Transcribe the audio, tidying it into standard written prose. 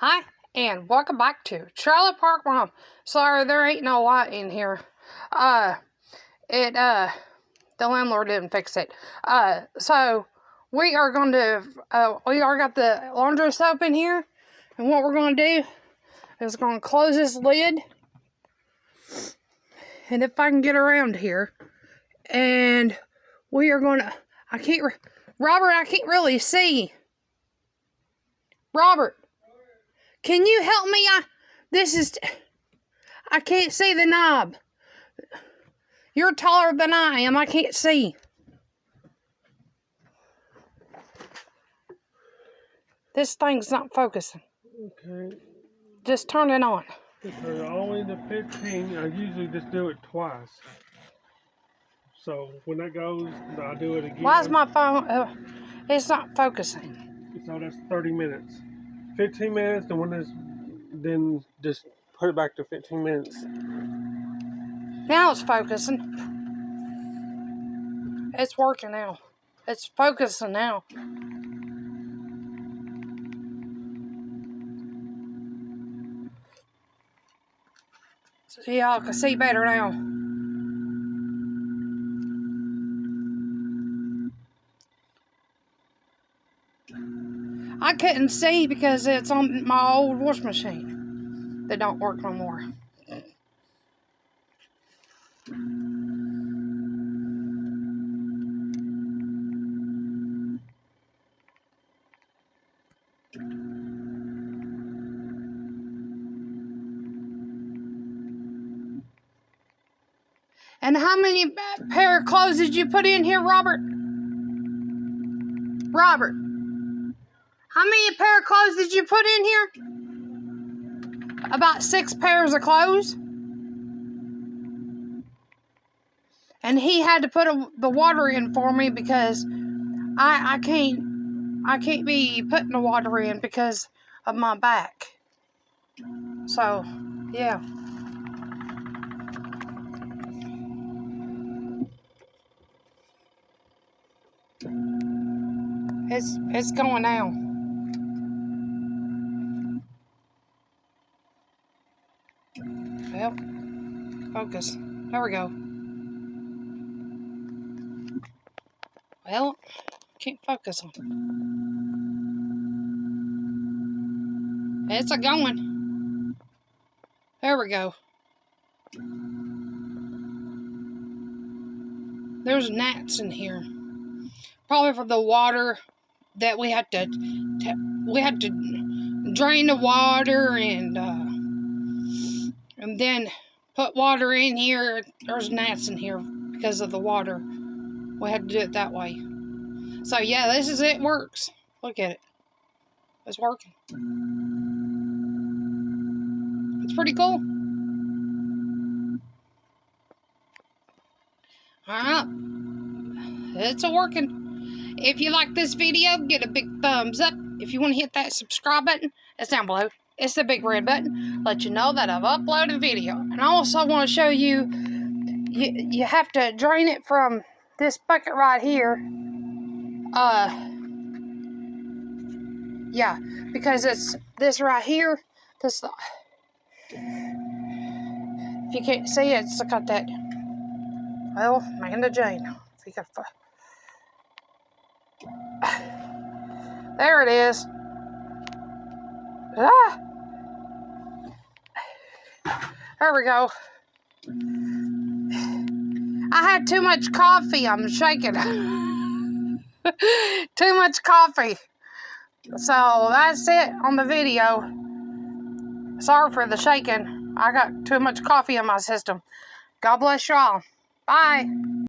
Hi, and welcome back to Trailer Park Mom. Sorry, there ain't no light in here. The landlord didn't fix it. So we are going to, we already got the laundry soap in here, and what we're going to do is going to close this lid, and if I can get around here, and we are going to, Robert, I can't really see. Robert, can you help me? I can't see the knob. You're taller than I am. I can't see. This thing's not focusing. Okay. Just turn it on. For only the 15, I usually just do it twice. So when that goes, I do it again. Why is my phone? It's not focusing. So that's 30 minutes. 15 minutes, then just put it back to 15 minutes. Now it's focusing. It's working now. It's focusing now. So y'all can see better now. I couldn't see because it's on my old washing machine that don't work no more. And how many pair of clothes did you put in here, Robert? Robert, how many pair of clothes did you put in here? About 6 pairs of clothes. And he had to put the water in for me because I can't be putting the water in because of my back. So, yeah. It's going now. Well, focus. There we go. Well, can't focus on it. It's a-going. There we go. There's gnats in here. Probably for the water that we had to drain the water and then put water in here. There's gnats in here because of the water. We had to do it that way. So yeah, it works. Look at it. It's working. It's pretty cool. Alright. It's working. If you like this video, get a big thumbs up. If you want to hit that subscribe button, it's down below. It's the big red button. Let you know that I've uploaded a video. And I also want to show you, you have to drain it from this bucket right here. Yeah, because it's this right here. This, if you can't see it, it's got that. Well, Amanda Jane. If you got. There it is. Ah! There we go. I had too much coffee. I'm shaking. Too much coffee. So that's it on the video. Sorry for the shaking. I got too much coffee in my system. God bless y'all. Bye.